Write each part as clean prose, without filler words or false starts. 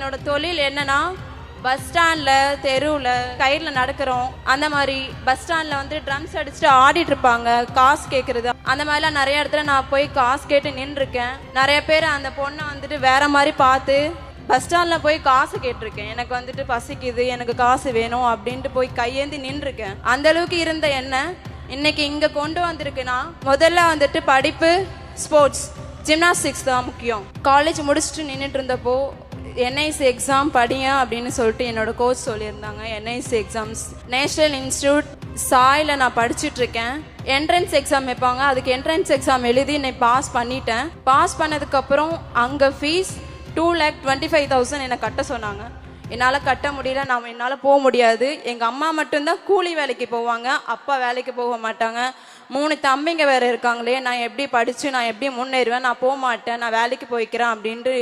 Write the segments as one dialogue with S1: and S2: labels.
S1: என்னோட தொழில் என்னன்னா பஸ் ஸ்டாண்டில் தெருவில் கயிறில் நடக்கிறோம். அந்த மாதிரி பஸ் ஸ்டாண்டில் வந்து ட்ரம்ஸ் அடிச்சுட்டு ஆடிட்டு இருப்பாங்க, காசு கேட்குறது. அந்த மாதிரிலாம் நிறைய இடத்துல நான் போய் காசு கேட்டு நின்றுருக்கேன். நிறைய பேர் அந்த பொண்ணை வந்துட்டு வேற மாதிரி பார்த்து பஸ் ஸ்டாண்டில் போய் காசு கேட்டிருக்கேன். எனக்கு வந்துட்டு பசிக்குது, எனக்கு காசு வேணும் அப்படின்ட்டு போய் கையேந்தி நின்றுருக்கேன். அந்த அளவுக்கு இருந்த என்ன இன்னைக்கு இங்கே கொண்டு வந்திருக்குன்னா, முதல்ல வந்துட்டு படிப்பு, ஸ்போர்ட்ஸ், ஜிம்னாஸ்டிக்ஸ் தான் முக்கியம். காலேஜ் முடிச்சுட்டு நின்றுட்டு இருந்தப்போ என்ஐசி எக்ஸாம் படிங்க அப்படின்னு சொல்லிட்டு என்னோட கோச் சொல்லியிருந்தாங்க. NIC exams national institute soil நான் படிச்சுட்ருக்கேன். என்ட்ரன்ஸ் எக்ஸாம் வைப்பாங்க, அதுக்கு என்ட்ரன்ஸ் எக்ஸாம் எழுதி நான் பாஸ் பண்ணிட்டேன். பாஸ் பண்ணதுக்கப்புறம் அங்கே ஃபீஸ் 2,25,000 என்னை கட்ட சொன்னாங்க. என்னால் கட்ட முடியல, என்னால் போக முடியாது. எங்கள் அம்மா மட்டும்தான் கூலி வேலைக்கு போவாங்க, அப்பா வேலைக்கு போக மாட்டாங்க. 3 தம்பிங்க வேறு இருக்காங்களே, நான் எப்படி படித்து நான் எப்படி முன்னேறுவேன், நான் போக மாட்டேன், நான் வேலைக்கு போய்க்கிறேன் அப்படின்ட்டு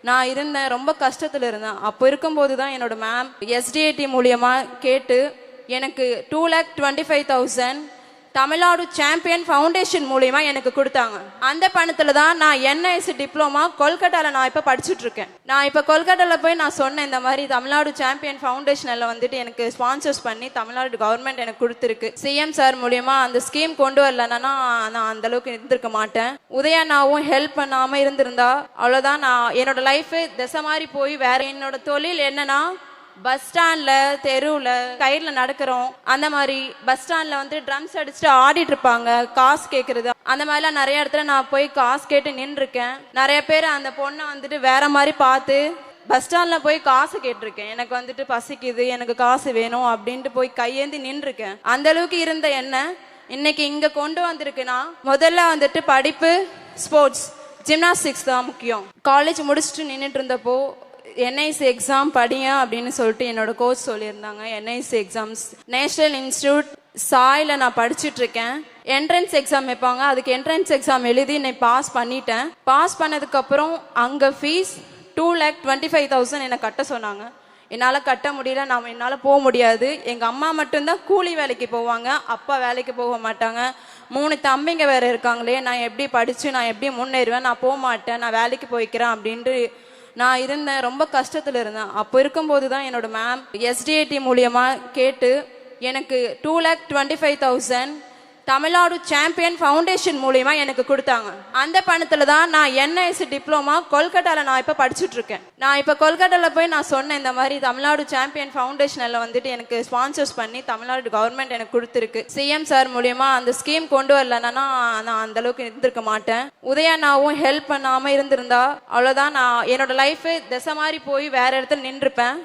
S1: நான் இருந்தேன். ரொம்ப கஷ்டத்தில் இருந்தேன். அப்போ இருக்கும்போது தான் என்னோட மேம் எஸ்டிஏடி மூலியமாக கேட்டு எனக்கு 2,25,000 தமிழ்நாடு சாம்பியன் ஃபவுண்டேஷன் மூலியமாக எனக்கு கொடுத்தாங்க. அந்த பணத்தில் தான் நான் என்ஐசி டிப்ளமா கொல்கட்டாவில் நான் இப்போ படிச்சுட்ருக்கேன். நான் இப்போ கொல்கட்டாவில் போய் நான் சொன்னேன், இந்த மாதிரி தமிழ்நாடு சாம்பியன் ஃபவுண்டேஷனில் வந்துட்டு எனக்கு ஸ்பான்சர்ஸ் பண்ணி தமிழ்நாடு கவர்மெண்ட் எனக்கு கொடுத்துருக்கு. சிஎம் சார் மூலியமாக அந்த ஸ்கீம் கொண்டு வரலன்னா நான் அந்தளவுக்கு இருந்திருக்க மாட்டேன். உதயண்ணாவும் ஹெல்ப் பண்ணாமல் இருந்திருந்தா அவ்வளோதான், நான் என்னோட லைஃபு திசை மாதிரி போய் வேற. என்னோட தொழில் என்னன்னா பஸ் ஸ்டாண்டில் தெருவில் கயிறில் நடக்கிறோம். அந்த மாதிரி பஸ் ஸ்டாண்டில் வந்து ட்ரம்ஸ் அடிச்சுட்டு ஆடிட்டு இருப்பாங்க, காசு கேட்குறது. அந்த மாதிரிலாம் நிறைய இடத்துல நான் போய் காசு கேட்டு நின்றுருக்கேன். நிறைய பேர் அந்த பொண்ணை வந்துட்டு வேற மாதிரி பார்த்து பஸ் ஸ்டாண்டில் போய் காசு கேட்டிருக்கேன். எனக்கு வந்துட்டு பசிக்குது, எனக்கு காசு வேணும் அப்படின்ட்டு போய் கையேந்தி நின்றுருக்கேன். அந்த அளவுக்கு இருந்த என்ன இன்னைக்கு இங்கே கொண்டு வந்திருக்குன்னா, முதல்ல வந்துட்டு படிப்பு, ஸ்போர்ட்ஸ், ஜிம்னாஸ்டிக்ஸ் தான் முக்கியம். காலேஜ் முடிச்சுட்டு நின்றுட்டு இருந்தப்போ என்ஐசி எக்ஸாம் படிங்க அப்படின்னு சொல்லிட்டு என்னோட கோச் சொல்லியிருந்தாங்க. NIC exams national institute soil நான் படிச்சுட்ருக்கேன். என்ட்ரன்ஸ் எக்ஸாம் வைப்பாங்க, அதுக்கு என்ட்ரன்ஸ் எக்ஸாம் எழுதி நான் பாஸ் பண்ணிட்டேன். பாஸ் பண்ணதுக்கப்புறம் அங்கே ஃபீஸ் 2,25,000 என்னை கட்ட சொன்னாங்க. என்னால் கட்ட முடியல, என்னால் போக முடியாது. எங்கள் அம்மா மட்டும்தான் கூலி வேலைக்கு போவாங்க, அப்பா வேலைக்கு போக மாட்டாங்க. 3 தம்பிங்க வேறு இருக்காங்களே, நான் எப்படி படித்து நான் எப்படி முன்னேறுவேன், நான் போக மாட்டேன், நான் வேலைக்கு போய்க்கிறேன் அப்படின்ட்டு நான் இருந்தேன். ரொம்ப கஷ்டத்தில் இருந்தேன். அப்போ இருக்கும்போது தான் என்னோட மேம் எஸ்டிஏடி மூலியமாக கேட்டு எனக்கு 2,25,000 தமிழ்நாடு சாம்பியன் ஃபவுண்டேஷன் மூலியமாக எனக்கு கொடுத்தாங்க. அந்த பணத்தில் தான் நான் என்ஐசி டிப்ளமா கொல்கட்டாவில் நான் இப்போ படிச்சுட்ருக்கேன். நான் இப்போ கொல்கட்டாவில் போய் நான் சொன்னேன், இந்த மாதிரி தமிழ்நாடு சாம்பியன் ஃபவுண்டேஷனில் வந்துட்டு எனக்கு ஸ்பான்சர்ஸ் பண்ணி தமிழ்நாடு கவர்மெண்ட் எனக்கு கொடுத்துருக்கு. சிஎம் சார் மூலியமாக அந்த ஸ்கீம் கொண்டு வரலன்னா நான் அந்தளவுக்கு இருந்திருக்க மாட்டேன். உதயண்ணாவும் ஹெல்ப் பண்ணாமல் இருந்திருந்தா அவ்வளோதான், நான் என்னோட லைஃபு திசை மாதிரி போய் வேற இடத்துல நின்றுப்பேன்.